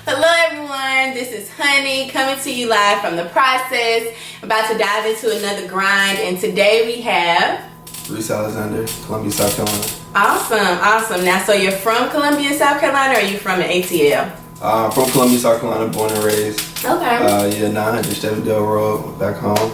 Hello everyone, this is Honey coming to you live from the process. About to dive into another grind, and today we have Reese, Columbia, South Carolina. Awesome. Now, so you're from Columbia, South Carolina, or are you from the ATL? From Columbia, South Carolina, born and raised. Okay. 900 Stephendale Road, back home.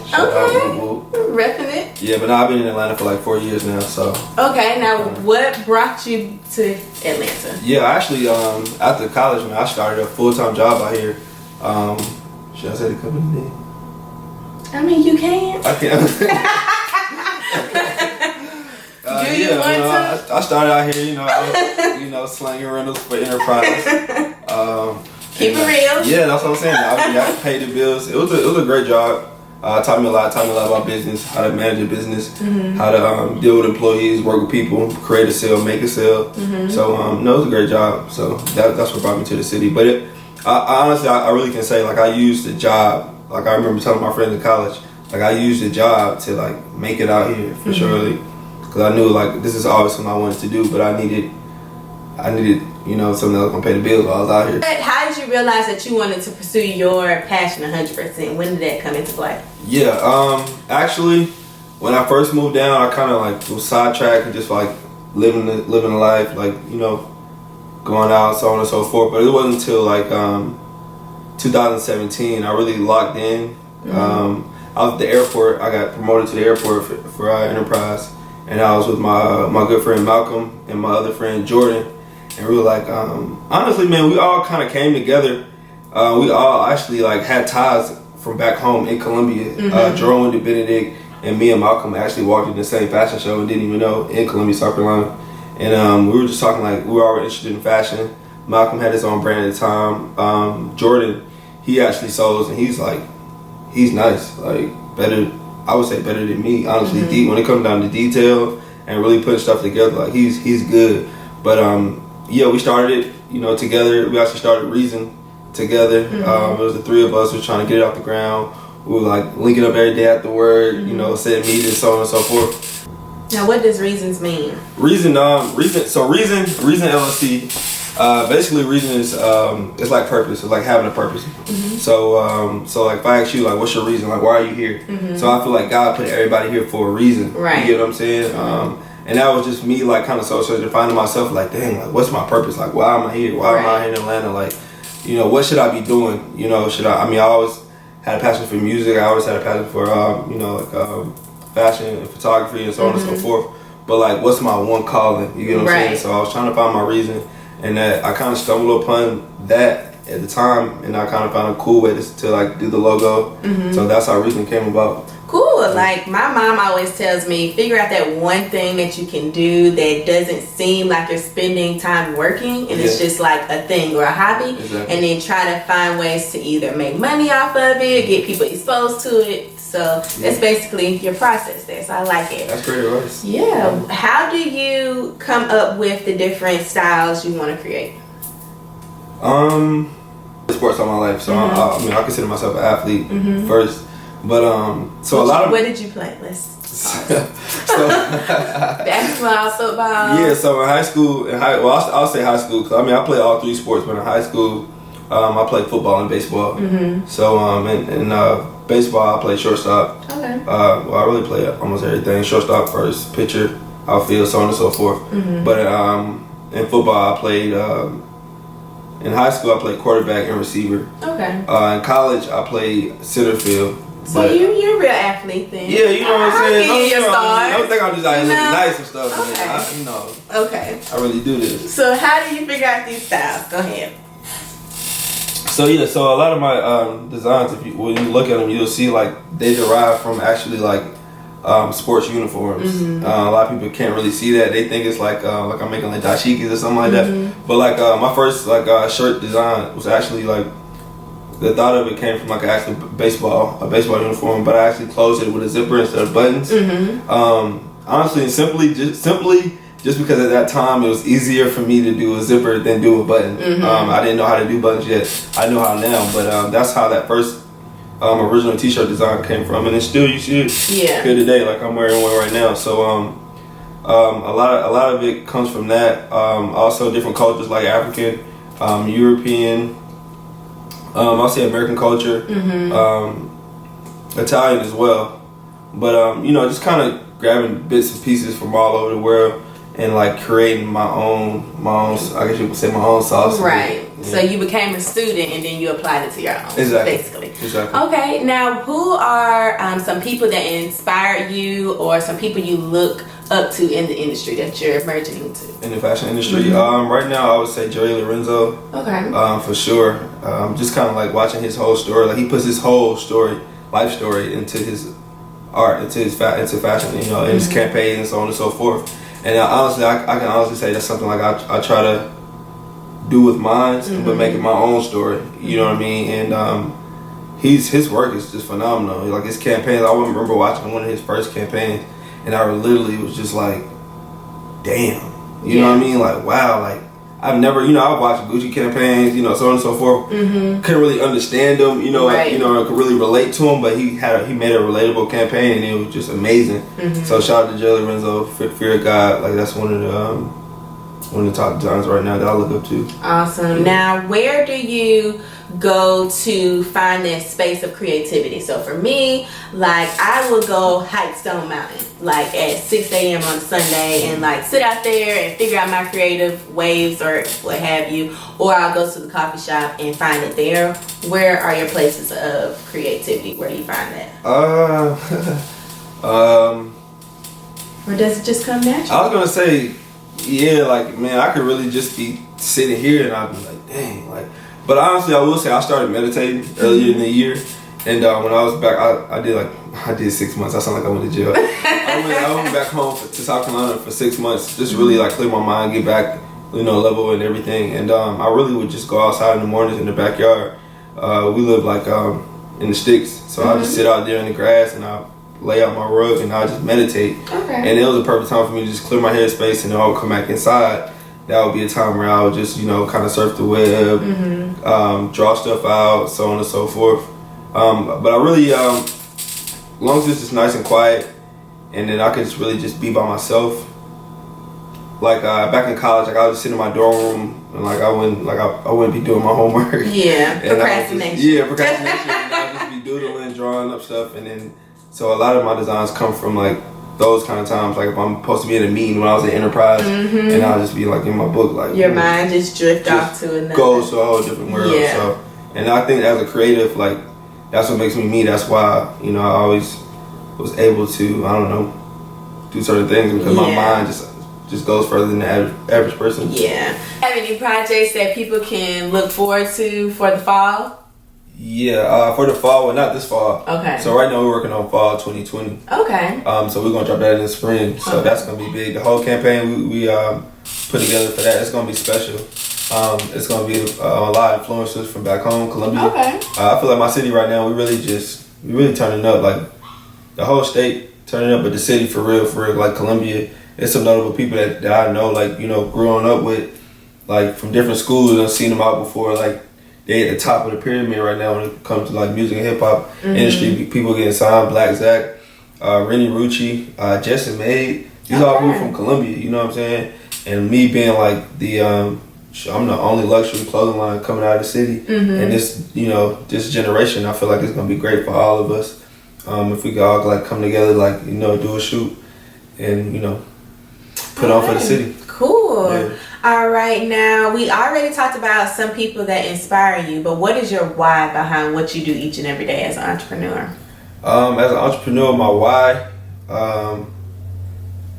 Repping it. Yeah, but now I've been in Atlanta for like 4 years now, so. Okay, now what brought you to Atlanta? Yeah, actually, after college, man, I started a full-time job out here. Should I say the company name? I mean, you can. I can't. Do you want to? I started out here, I was, slanging rentals for Enterprise. Keep it real. Yeah, that's what I'm saying. I paid the bills. It was a great job. Taught me a lot about business, how to manage a business, how to deal with employees, work with people, create a sale, make a sale. So it was a great job. So that's what brought me to the city. But I honestly really can say, like, I used the job. Like, I remember telling my friends in college, like, I used the job to, like, make it out here for sure. Because I knew, like, this is always something I wanted to do, but I needed something that was gonna pay the bills while I was out here. How did you realize that you wanted to pursue your passion 100%? When did that come into play? Yeah, actually, when I first moved down, I kind of like was sidetracked and just like living a life, like, going out, so on and so forth. But it wasn't until like 2017 I really locked in. I was at the airport. I got promoted to the airport for Enterprise, and I was with my good friend Malcolm and my other friend Jordan. And we were like, honestly, man, we all kind of came together. We all actually like had ties from back home in Columbia. Jerome and Benedict and me and Malcolm actually walked in the same fashion show and didn't even know, in Columbia, South Carolina. And we were just talking like we were already interested in fashion. Malcolm had his own brand at the time. Jordan, he actually sews, and he's nice, like I would say better than me, honestly. When it comes down to detail and really putting stuff together, like he's good. But yeah, we started it, together. We actually started Reason together. It was the three of us who were trying to get it off the ground. We were like linking up every day after work, setting meetings, so on and so forth. Now, what does Reasons mean? Reason LLC. Basically, Reason is it's like purpose. It's like having a purpose. So like if I ask you, like, what's your reason? Like, why are you here? So I feel like God put everybody here for a reason. Right. You get what I'm saying? And that was just me, like, kind of searching, finding myself, like, dang, like, what's my purpose? Like, why am I here? Why am I here in Atlanta? Like, what should I be doing? I always had a passion for music. I always had a passion for, fashion and photography and so on and so forth. But, like, what's my one calling? You get what I'm saying? So I was trying to find my reason, and that I kind of stumbled upon that at the time, and I kind of found a cool way to like, do the logo. So that's how Reason came about. Cool. Like, my mom always tells me, figure out that one thing that you can do that doesn't seem like you're spending time working, and it's just like a thing or a hobby. And then try to find ways to either make money off of it, get people exposed to it. So that's basically your process there. So I like it. That's great advice. Yeah. How do you come up with the different styles you want to create? Sports all my life, so I consider myself an athlete first. But what did you play? Basketball, football. Yeah, so in high school, I'll say high school because I played all three sports. But in high school, I played football and baseball. So in baseball, I played shortstop. Okay. I really played almost everything: shortstop, first, pitcher, outfield, so on and so forth. But in football, I played. In high school, I played quarterback and receiver. Okay. In college, I played center field. So you're a real athlete then. Yeah, you know what I'm saying? I don't think I'm just out looking nice and stuff. Okay. Okay. I really do this. So how do you figure out these styles? Go ahead. So a lot of my designs, when you look at them, you'll see like they derive from actually like sports uniforms. A lot of people can't really see that. They think it's like I'm making like dashikis or something like that. But like my first like shirt design was actually like, the thought of it came from like a baseball uniform, but I actually closed it with a zipper instead of buttons. Honestly and simply just because at that time it was easier for me to do a zipper than do a button. I didn't know how to do buttons yet. I know how now, but that's how that first original t-shirt design came from, and it's still, you see it here today, like I'm wearing one right now. So a lot of it comes from that. Also different cultures like African, European, I'll say American culture, Italian as well. But you know, just kind of grabbing bits and pieces from all over the world and like creating my own. I guess you could say my own sauce. Right. Yeah. So you became a student and then you applied it to your own. Exactly. Basically. Exactly. Okay. Now, who are some people that inspired you, or some people you look up to in the industry that you're merging into? In the fashion industry, right now I would say Jerry Lorenzo. Okay. For sure. Just kind of like watching his whole story. Like he puts his whole life story into his art, into fashion, you know, and his campaigns and so on and so forth. And honestly, I can honestly say that's something like I try to do with mine, but make it my own story. You know what I mean? And his work is just phenomenal. Like his campaigns, I remember watching one of his first campaigns, and I literally was just like, damn. You know what I mean? Like, wow. Like I've never, you know, I've watched Gucci campaigns, you know, so on and so forth. Couldn't really understand them, you know, right. you know, I could really relate to him, but he made a relatable campaign, and it was just amazing. So shout out to Jerry Lorenzo, Fear of God. Like that's one of the top designers right now that I look up to. Awesome. Now, where do you go to find that space of creativity? So for me, like I will go hike Stone Mountain like at 6 a.m. on Sunday and like sit out there and figure out my creative waves or what have you, or I'll go to the coffee shop and find it there. Where are your places of creativity? Where do you find that? Or does it just come naturally? I was gonna say, yeah, like man, I could really just be sitting here and I'd be like, dang, like. But honestly, I will say I started meditating earlier in the year, and when I was back, I did 6 months. I sound like I went to jail. I went back home to South Carolina for 6 months, just really like clear my mind, get back, you know, level and everything. And I really would just go outside in the mornings in the backyard. We live like in the sticks, so I just sit out there in the grass and I lay out my rug and I just meditate. Okay. And it was a perfect time for me to just clear my head space, and then I would come back inside. That would be a time where I would just, you know, kind of surf the web, draw stuff out, so on and so forth. But I really, as long as it's just nice and quiet, and then I could just really just be by myself. Like back in college, like I would just sit in my dorm room and like I wouldn't be doing my homework. Yeah, procrastination. Procrastination. And I'd just be doodling, drawing up stuff, and then so a lot of my designs come from like those kind of times, like if I'm supposed to be in a meeting when I was at Enterprise, and I'll just be like in my book, like your mind just drift off to another, goes to a whole different world. Yeah. So, and I think as a creative, like that's what makes me me. That's why, you know, I always was able to, I don't know, do certain things because my mind just goes further than the average person. Yeah. Have any projects that people can look forward to for the fall? Yeah, for the fall, well, not this fall. Okay. So right now we're working on fall 2020. Okay. So we're gonna drop that in the spring. So that's gonna be big. The whole campaign we put together for that, it's gonna be special. It's gonna be a lot of influencers from back home, Columbia. Okay. I feel like my city right now, we really turning up. Like the whole state turning up, but the city for real, like Columbia, it's some notable people that I know, like, you know, growing up with, like from different schools. I've seen them out before, like. They at the top of the pyramid right now when it comes to like music and hip hop industry. People getting signed. Black Zach, Rennie Rucci, Justin Maid. These all people from Columbia. You know what I'm saying? And me being like I'm the only luxury clothing line coming out of the city. And this, you know, this generation, I feel like it's gonna be great for all of us. If we could all like come together, like, you know, do a shoot and, you know, put on for the city. Cool. Yeah. All right, now we already talked about some people that inspire you, but what is your why behind what you do each and every day as an entrepreneur? As an entrepreneur, my why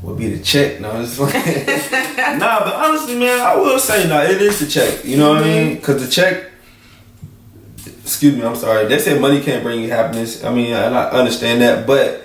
would be the check. No, it's like nah, but honestly, man, I will say it is the check. You know what I mean? Because the check. Excuse me, I'm sorry. They say money can't bring you happiness. I mean, and I understand that, but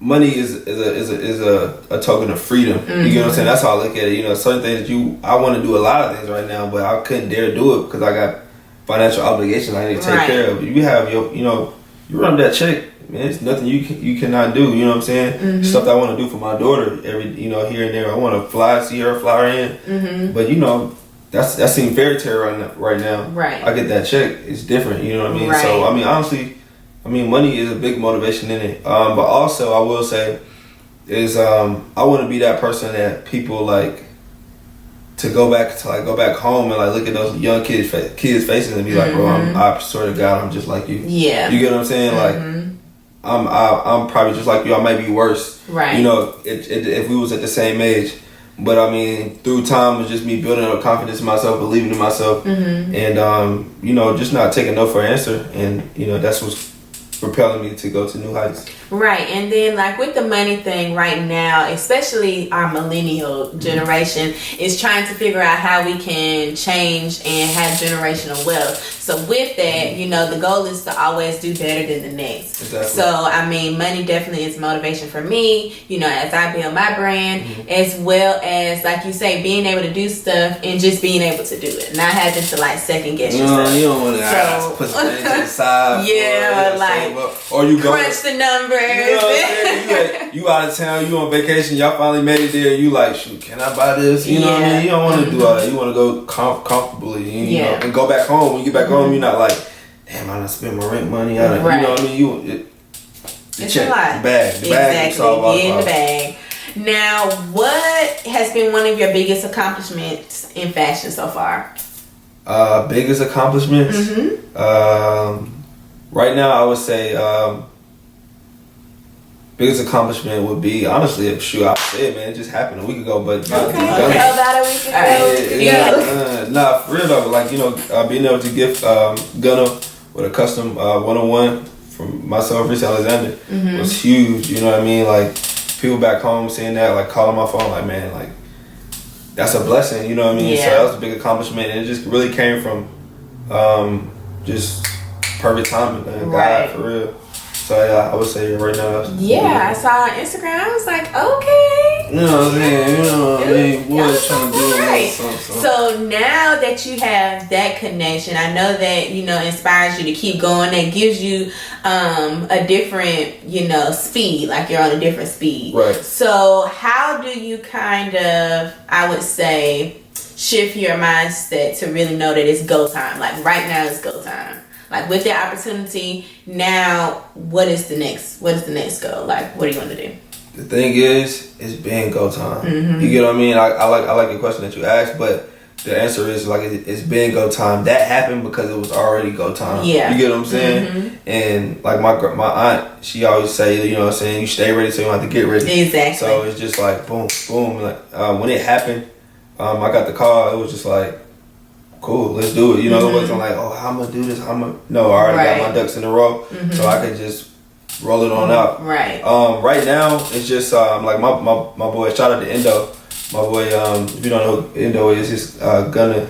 money is a token of freedom. You get what I'm saying? That's how I look at it. You know, certain things I want to do a lot of things right now, but I couldn't dare do it because I got financial obligations I need to take care of. You have your, you know, you run that check, man. It's nothing you cannot do. You know what I'm saying? Stuff that I want to do for my daughter every, you know, here and there. I want to see her fly in, but you know, that seems fairy tale right now. Right. I get that check. It's different. You know what I mean? Right. So I mean, honestly. I mean, money is a big motivation in it, but also I will say is I want to be that person that people like to go back home and like look at those young kids faces and be like, bro, I swear to God, I'm just like you. Yeah. You get what I'm saying? Like, I'm probably just like you. I might be worse. Right. You know, if we was at the same age. But I mean, through time, it was just me building up confidence in myself, believing in myself, and you know, just not taking no for an answer. And you know, that's what's propelling me to go to new heights. Right. And then like with the money thing right now, especially our millennial generation is trying to figure out how we can change and have generational wealth. So with that, you know, the goal is to always do better than the next. Exactly. So I mean, money definitely is motivation for me, you know, as I build my brand, as well as like you say, being able to do stuff and just being able to do it, not having to like second guess yourself. You don't want to put some things to the side. Yeah, like or you go crunch the numbers. You know what I'm saying? You out of town, you on vacation, y'all finally made it there, you like, shoot, can I buy this? You know what I mean? You don't want to do all that. You want to go comfortably, you know, and go back home. When you get back home, you're not like, damn, I done spent my rent money. You know what I mean? It's a lot. The bag. Get in the bag. Now, what has been one of your biggest accomplishments in fashion so far? Biggest accomplishments? Right now, I would say biggest accomplishment would be, honestly, I say it, man, it just happened a week ago, but about a week ago. Nah, for real though, like, you know, being able to gift Gunner with a custom 101 from myself, Reese Alexander, was huge. You know what I mean? Like, people back home seeing that, like, calling my phone, like, man, like, that's a blessing. You know what I mean? So that was a big accomplishment, and it just really came from just perfect timing, man. God, for real. So yeah, I would say right now. I saw on Instagram. I was like, okay. You know what I'm saying? You know what I mean? What's trying to do right. So now that you have that connection, I know that, you know, inspires you to keep going. That gives you a different, you know, speed. Like you're on a different speed. Right. So how do you kind of, I would say, shift your mindset to really know that it's go time? Like right now it's go time. Like with the opportunity, now what is the next goal? Like what are you going to do? The thing is, it's been go time. You get what I mean? I like the question that you asked, but the answer is like it's been go time. That happened because it was already go time. Yeah. You get what I'm saying? And like my aunt, she always say, you know what I'm saying, you stay ready so you don't have to get ready. Exactly. So it's just like boom, boom. Like when it happened, I got the call. It was just like, cool, let's do it. You know, it wasn't like, oh, how I'm gonna do this? No, I already got my ducks in a row, so I could just roll it on out. Right. Right now, it's just like my boy. Shout out to Endo. My boy. If you don't know who Endo is, he's Gunner.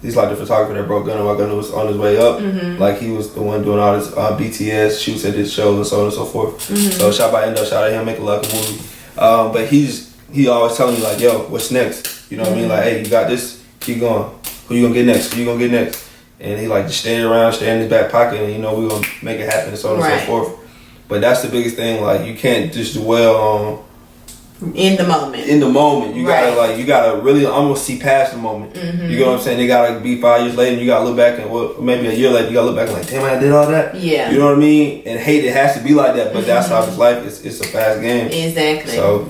He's like the photographer that broke Gunner while Gunner was on his way up. Like he was the one doing all this BTS shoots at his shows and so on and so forth. So shout out Endo. Shout out him. Make a lucky movie. But he always telling me like, yo, what's next? You know what I mean? Like, hey, you got this. Keep going. Who you gonna get next? Who you gonna get next? And he like just stay in his back pocket, and you know we gonna make it happen and so on and so forth. But that's the biggest thing. Like you can't just dwell on in the moment. You gotta really almost see past the moment. You know what I'm saying? They gotta be 5 years later, and you gotta look back and maybe a year later, you gotta look back and like, damn, I did all that. Yeah. You know what I mean? And hate it has to be like that, but that's how it's life. It's a fast game. Exactly. So